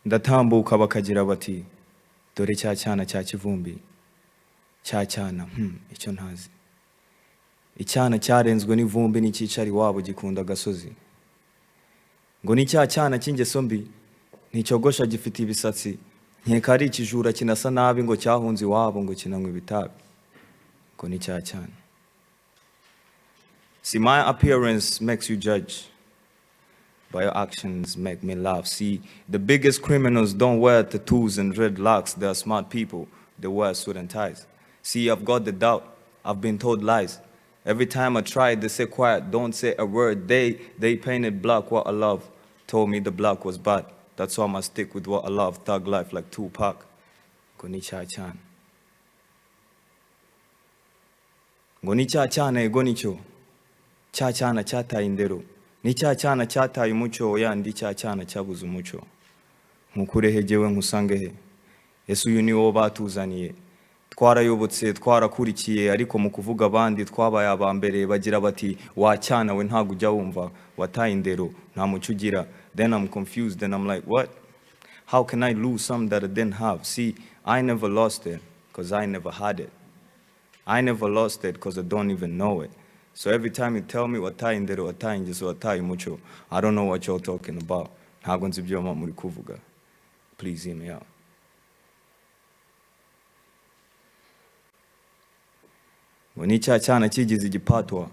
ndatambuka bakagira bati dore Cyacyana cya Kivumbi Cyacyana icyo ntazi icyana cyarenzwe n'ivumbi n'ikicari wabo gikunda gasozi ngo ni Cyacyana cy'ingeso mbi nticyogosha gifite ibisatsi nkeka ari ikijura kinasa nabi ngo cyahunze iwabo ngo kinanywa ibitabi ngo ni Cyacyana. See, my appearance makes you judge, but your actions make me laugh. See, the biggest criminals don't wear tattoos and dreadlocks. They are smart people. They wear suit and ties. See, I've got the doubt. I've been told lies. Every time I try, they say quiet, don't say a word. They painted black what I love. Told me the black was bad. That's why I must stick with what I love. Thug life like Tupac. Goni Cyacyana. Goni Cyacyana goni cyo. Cyacyana cyataye indero. Ni Cyacyana cyataye umuco yandi Cyacyana cyabuze umuco. Nkukurehegewe nkusangehe. Yesu uyu ni wo batuzaniye. Twarayobotse twarakurikiye ariko mu kuvuga abandi twabaye abambere bagira bati wacyana we ntago ujya wumva wataye indero nta muco ugira. Then I'm confused and I'm like, what? How can I lose something that I didn't have? See, I never lost it because I never had it. I never lost it because I don't even know it. So every time you tell me wataye indero wataye ingeso wataye umuco, I don't know what you're talking about. Ntago nzi ibyo muri kuvuga. Please hear me out. When Cyacyana kigize igipatwa,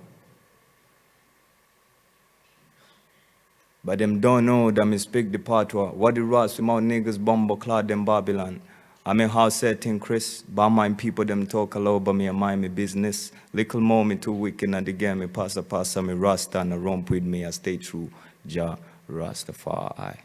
but them don't know that me speak the patwa. What the rats with my niggas bomber clad them Babylon. I'm in house setting Chris, but mind people them talk a lot, but me and mind me business. Little more me too wicked and the game me pass me rasta and a romp with me. I stay true, Jah Rastafari.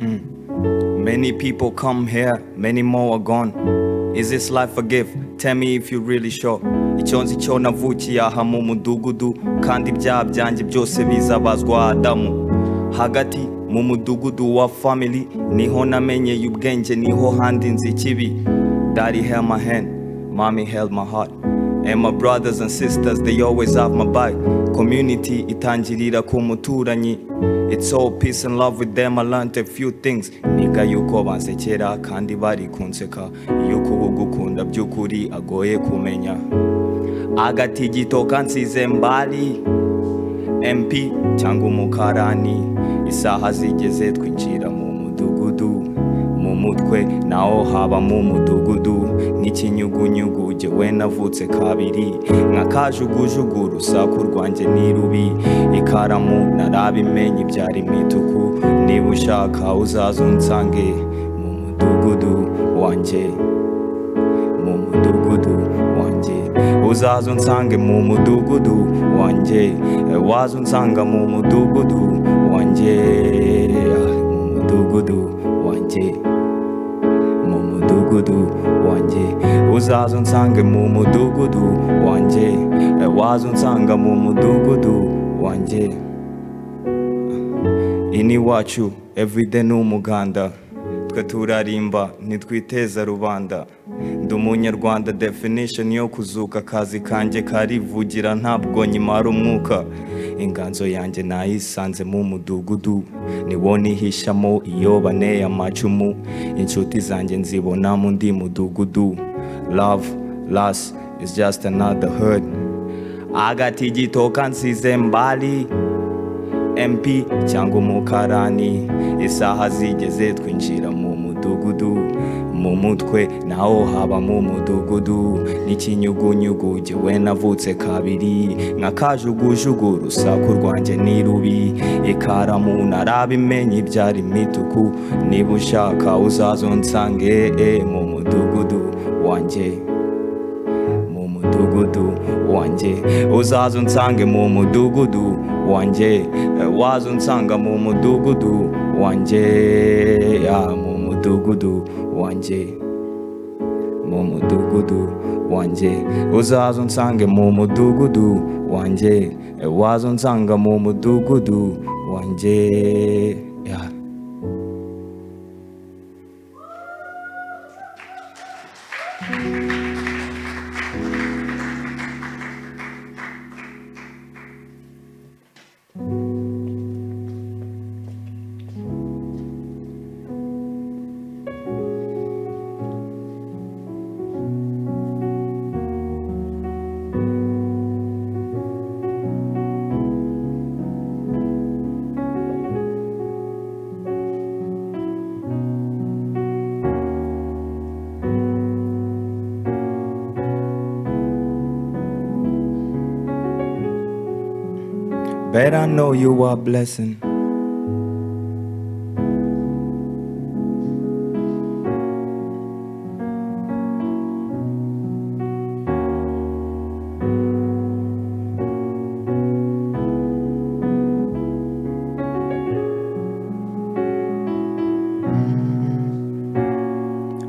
Many people come here, many more are gone. Is this life a gift? Tell me if you're really sure. Icyonzi cyo navukiye aha mu mudugudu kandi ibyaha byanjye byose bizabazwa Adamu. Hagati mu mudugudu wa family niho namenye ubwenge niho handi nzi ikibi. Daddy held my hand, mommy held my heart. And my brothers and sisters, they always have my back. Community itangirira ku muturanyi. It's all peace and love with them. I learned a few things. Niga yuko bansekera kandi bari kunseka. Yuko ugukunda byukuri agoye kumenya. Agatigito kansize mbali. MP cyangwa umukarani. Isaha zigeze twinjira mu mudugudu. Mu mutwe naho haba mu mudugudu. N'ikinyugunyugu jewe navutse kabiri. Nkakajugujugu rusaku rwanjye ni rubi. Ikaramu narabimenye ibyari mituku. Niba ushaka uzaza unsange mu mudugudu wanjye. Mu mudugudu wanjye. Uzaza unsange mu mudugudu wanjye. Waza unsanga mu mudugudu wanjye. Mu mudugudu wanjye. Mu mudugudu wanjye. Uzaza unsange mu mudugudu wanjye. Waza unsanga mu mudugudu wanjye. Ini wacu everyday ni umuganda. Twe turarimba nitwiteza rubanda. Ndi umunyarwanda definition yo kuzuka kazi kanjye karivugira ntabwo nyimara umwuka. Inganzo yanjye nayisanze mu mudugudu. Niwo nihishamo iyo baneye amacumu. Inshuti zanjye nzibona mu ndi mudugudu. Love, loss is just another hood. Agatigito kansize mbali. MP cyangwa umukarani. Isaha zigeze twinjira mu mudugudu. Mu mutwe naho haba mu mudugudu. N'ikinyugunyugu jewe navutse kabiri. Nkakajugujugu rusaku rwanjye ni rubi. Ikaramu narabimenye ibyari mituku. Niba ushaka uzaza unsange mu mudugudu wanjye. Mu mudugudu wanjye. Uzaza unsange mu mudugudu wanjye. Waza unsanga mu mudugudu wanjye. Mu mudugudu wanjye. Mu mudugudu wanjye. Uzaza unsange mu mudugudu wanjye. Waza unsanga mu mudugudu wanjye. Bet I know you are blessing.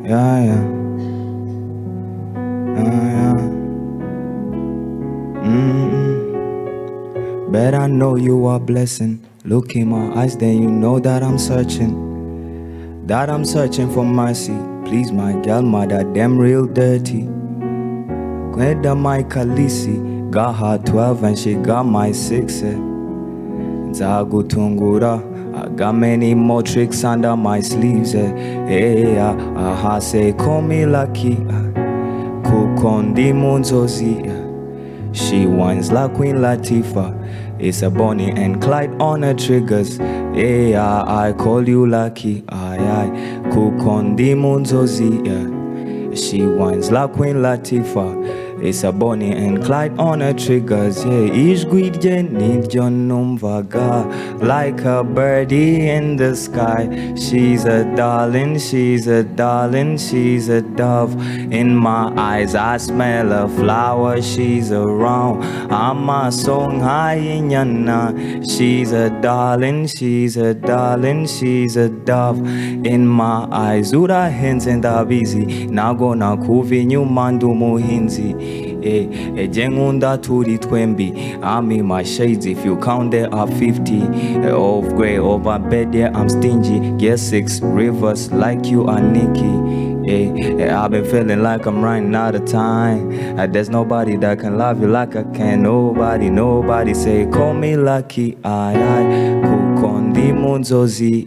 Yeah, yeah. Yeah. Bet I know you are blessing. Look in my eyes, then you know that I'm searching. That I'm searching for mercy. Please, my girl, mother, them real dirty. Gwenda my Kalisi, got her 12 and she got my 6. Zagutungura, I got many more tricks under my sleeves. Hey, I say, call me lucky. Kukondi Munzozi. She whines like Queen Latifah. It's a Bonnie and Clyde on her triggers. Hey, I call you lucky. Aye, Kukondi Munzozi. She whines like Queen Latifah. It's a Bonnie and Clyde on her triggers. Yeah, each good need your numvaga like a birdie in the sky. She's a darling, she's a darling, she's a dove. In my eyes, I smell a flower. She's around. I'm a song high yinyana. She's a darling, she's a darling, she's a dove. In my eyes, ura hands and busy. Nago na kuvi nyumandu muhinzi. Jengunda turi twembi. I'm in my shades. If you count there are 50 of grey over bed. Yeah, I'm stingy. Get 6 rivers like you are Nikki. I've been feeling like I'm running out of time. There's nobody that can love you like I can. Nobody say call me lucky. I Kukondi Munzozi.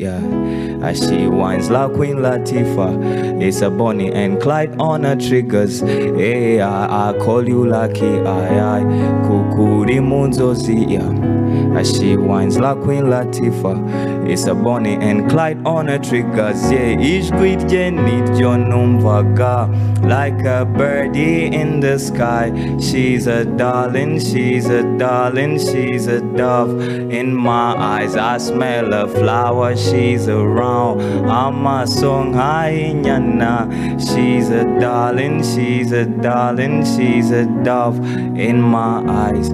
She whines like Queen Latifah. It's a Bonnie and Clyde on her triggers. Hey, I call you lucky. I Kukuri Munzozi. She whines like Queen Latifah. It's a Bonnie and Clyde on her triggers. Yeah, each great need your numvaga like a birdie in the sky. She's a darling, she's a darling, she's a dove. In my eyes, I smell a flower. She's around. I'm a song high yinyana. She's a darling, she's a darling, she's a dove. In my eyes,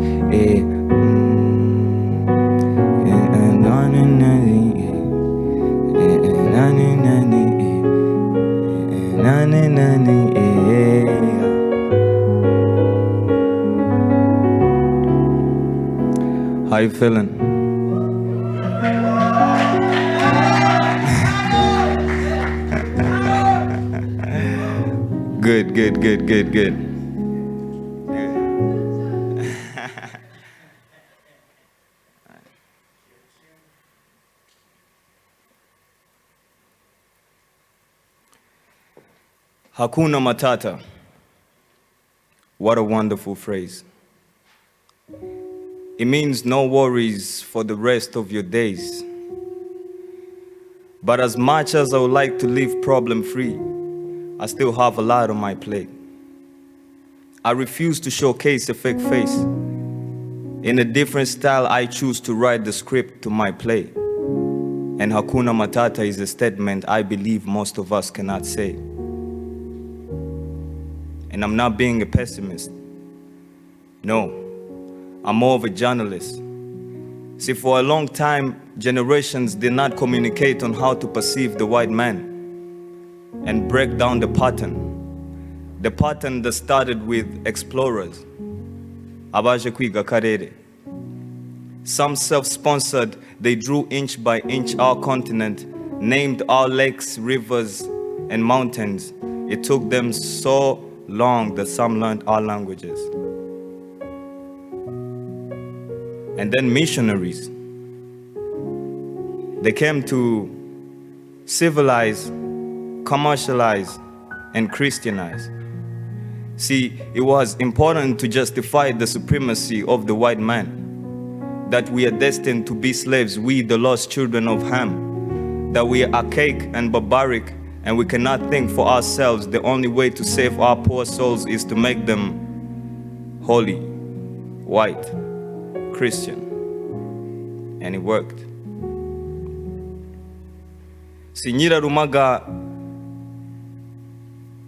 How you feeling? Good. Hakuna Matata. What a wonderful phrase. It means no worries for the rest of your days. But as much as I would like to live problem-free, I still have a lot on my plate. I refuse to showcase a fake face. In a different style, I choose to write the script to my play. And Hakuna Matata is a statement I believe most of us cannot say. And I'm not being a pessimist. No, I'm more of a journalist. See, for a long time, generations did not communicate on how to perceive the white man and break down the pattern. The pattern that started with explorers. Abaje kwiga karere. Some self-sponsored, they drew inch by inch our continent, named our lakes, rivers, and mountains. It took them so long that some learned our languages. And then missionaries. They came to civilize, commercialize, and Christianize. See, it was important to justify the supremacy of the white man, that we are destined to be slaves, we the lost children of Ham, that we are archaic and barbaric, and we cannot think for ourselves. The only way to save our poor souls is to make them holy, white, Christian. and it worked. See, Nyirarumaga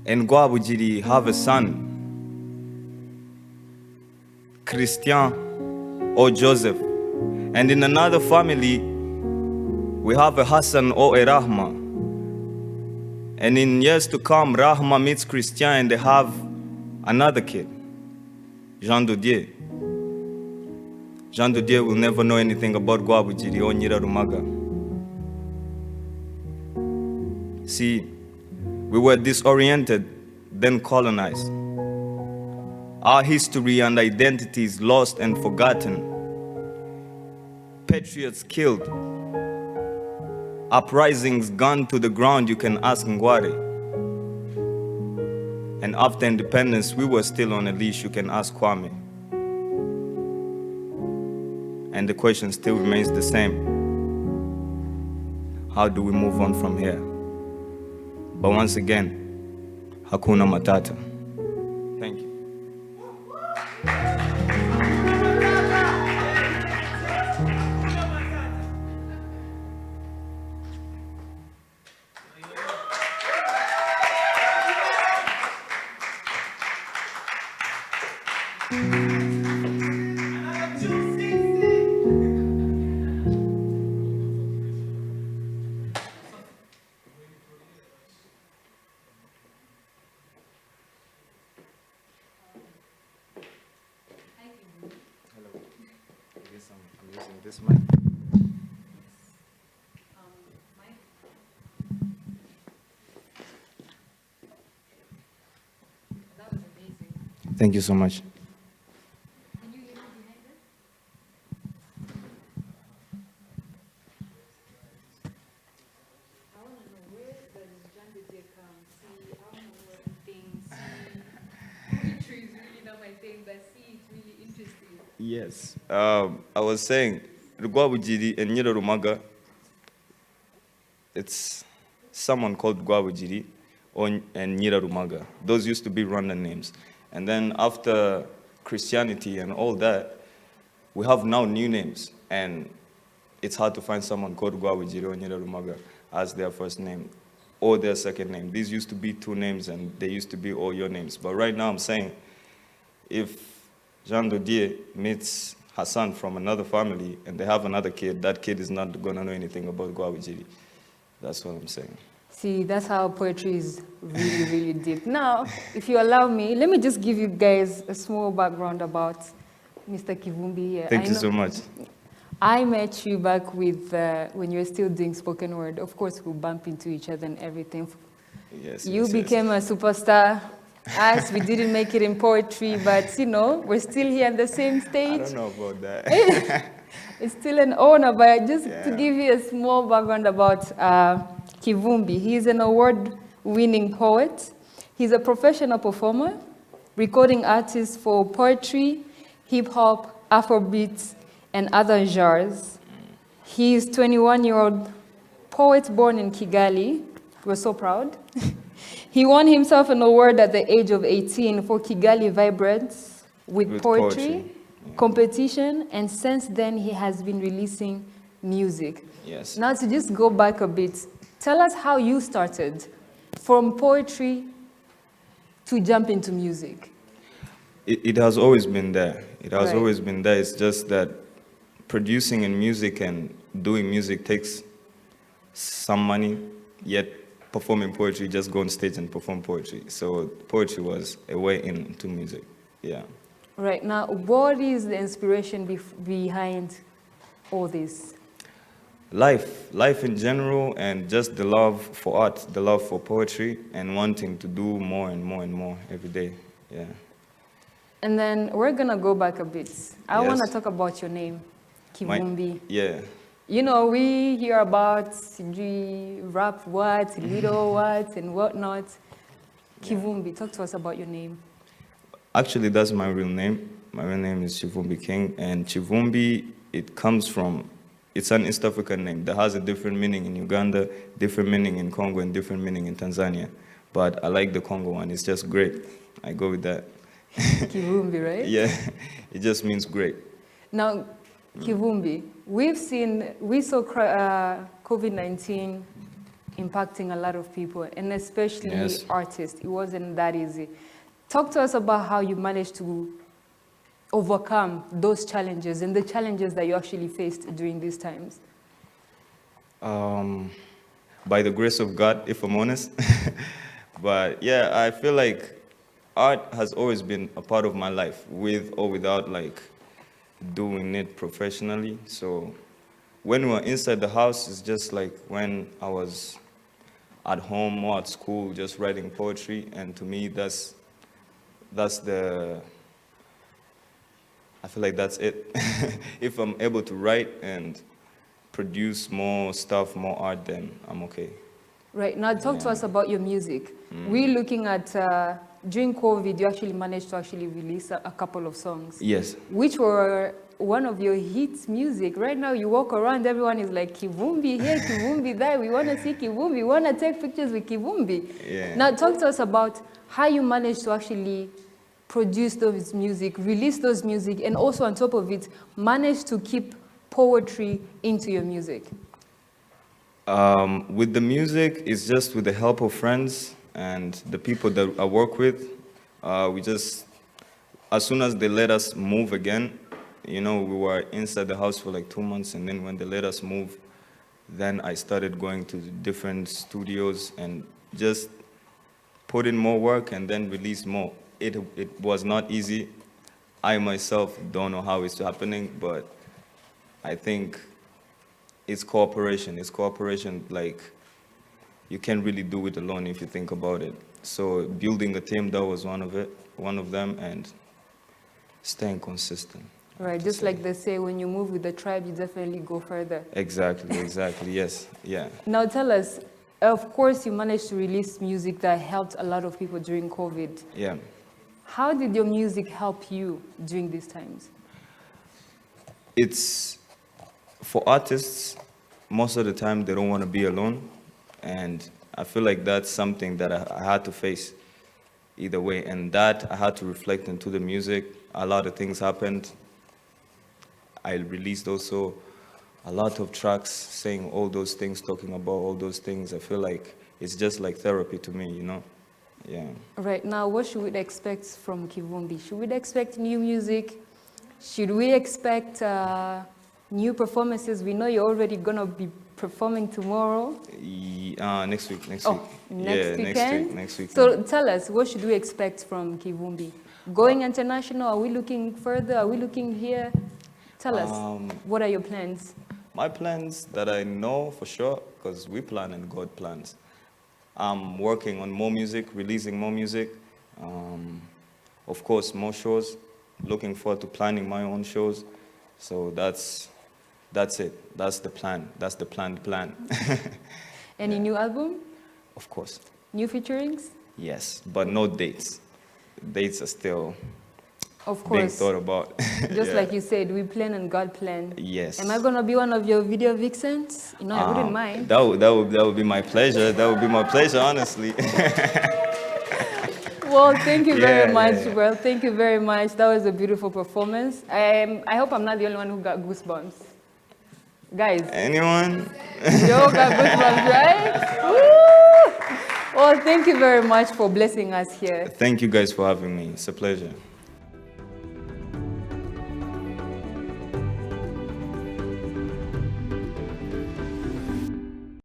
and Gwabugiri have a son, Christian or Joseph. And in another family, we have a Hassan or a Rahma. And in years to come, Rahma meets Christian and they have another kid, Jean Dodier. Jean Dodier will never know anything about Gwabugiri or Nyirarumaga. See, we were disoriented, then colonized. Our history and identity is lost and forgotten. Patriots killed. Uprisings gunned to the ground, you can ask Ngware. And after independence, we were still on a leash, you can ask Kwame. And the question still remains the same. How do we move on from here? But once again, Hakuna Matata. Thank you. I'm using this mic. That was amazing. Thank you so much. Can you hear me behind it? I want to know, where does Jean Didier come? See, I want to know things. Poetry is really not my thing, but see, it's really interesting. Yes. I was saying, Gwabugiri and Nyirarumaga, it's someone called Gwabugiri and Nyirarumaga. Those used to be Rwandan names. And then after Christianity and all that, we have now new names. And it's hard to find someone called Gwabugiri or Nyirarumaga as their first name or their second name. These used to be two names and they used to be all your names. But right now I'm saying, if Jean Dodier meets Hassan from another family and they have another kid, that kid is not going to know anything about Gwabugiri. That's what I'm saying. See, that's how poetry is really, really deep. Now, if you allow me, let me just give you guys a small background about Mr. Kivumbi here. Thank you so much. I met you back with when you were still doing spoken word. Of course, we bump into each other and everything. Yes. You yes, became a superstar. Us, we didn't make it in poetry, but you know, we're still here on the same stage. I don't know about that. It's still an honor, but just to give you a small background about Kivumbi. He's an award-winning poet. He's a professional performer, recording artist for poetry, hip-hop, afrobeats, and other genres. He's a 21-year-old poet born in Kigali. We're so proud. He won himself an award at the age of 18 for Kigali Vibrates with poetry competition, and since then he has been releasing music. Yes. Now to just go back a bit, tell us how you started from poetry to jump into music. It has always been there. It has Right. always been there. It's just that producing in music and doing music takes some money, yet performing poetry, just go on stage and perform poetry. So poetry was a way into music, yeah. Right, now what is the inspiration behind all this? Life in general, and just the love for art, the love for poetry, and wanting to do more and more and more every day, yeah. And then we're gonna go back a bit. I Yes. wanna talk about your name, Kivumbi. Yeah. You know, we hear about rap what, little what, and whatnot. Kivumbi, talk to us about your name. Actually, that's my real name. My real name is Kivumbi King, and Kivumbi, it comes from, it's an East African name that has a different meaning in Uganda, different meaning in Congo, and different meaning in Tanzania. But I like the Congo one, it's just great. I go with that. Kivumbi, right? Yeah, it just means great. Now, Kivumbi, we saw COVID-19 impacting a lot of people, and especially artists. It wasn't that easy. Talk to us about how you managed to overcome those challenges and the challenges that you actually faced during these times. By the grace of God, if I'm honest. But yeah, I feel like art has always been a part of my life, with or without like doing it professionally. So when we were inside the house, it's just like when I was at home or at school, just writing poetry. And to me, that's the, I feel like that's it. If I'm able to write and produce more stuff, more art, then I'm okay. Right, now talk to us about your music. We're looking at, during COVID, you actually managed to actually release a couple of songs. Yes. Which were one of your hits music. Right now you walk around, everyone is like, Kivumbi here, Kivumbi there, we want to see Kivumbi, we want to take pictures with Kivumbi. Yeah. Now talk to us about how you managed to actually produce those music, release those music, and also on top of it, manage to keep poetry into your music. With the music, it's just with the help of friends and the people that I work with. We just, as soon as they let us move again, you know, we were inside the house for like 2 months, and then when they let us move, then I started going to different studios and just put in more work and then release more. It was not easy. I myself don't know how it's happening, but I think it's cooperation. It's cooperation, like, you can't really do it alone if you think about it. So building a team, that was one of them, and staying consistent. Right, just like they say, when you move with the tribe, you definitely go further. Exactly, yes, yeah. Now tell us, of course you managed to release music that helped a lot of people during COVID. Yeah. How did your music help you during these times? It's, for artists, most of the time they don't want to be alone, and I feel like that's something that I had to face either way, and that I had to reflect into the music. A lot of things happened. I released also a lot of tracks saying all those things, talking about all those things. I feel like it's just like therapy to me, you know? Yeah. Right, now what should we expect from Kivumbi? Should we expect new music? Should we expect new performances? We know you're already going to be performing tomorrow. Next week. Next weekend? Next week. So tell us, what should we expect from Kivumbi? Going international? Are we looking further? Are we looking here? Tell us, what are your plans? My plans that I know for sure, because we plan and God plans. I'm working on more music, releasing more music. Of course, more shows. Looking forward to planning my own shows. So that's it. That's the plan. That's the planned plan. Any new album? Of course. New featurings? Yes, but no dates. Dates are still being course. thought about. Just like you said, we plan and God plan. Yes. Am I going to be one of your video vixens? You know, I wouldn't mind. That would be my pleasure. That would be my pleasure, honestly. Well, thank you very much, bro. Thank you very much. That was a beautiful performance. I hope I'm not the only one who got goosebumps. Guys. Anyone? You all got goosebumps, right? Woo! Well, thank you very much for blessing us here. Thank you guys for having me. It's a pleasure.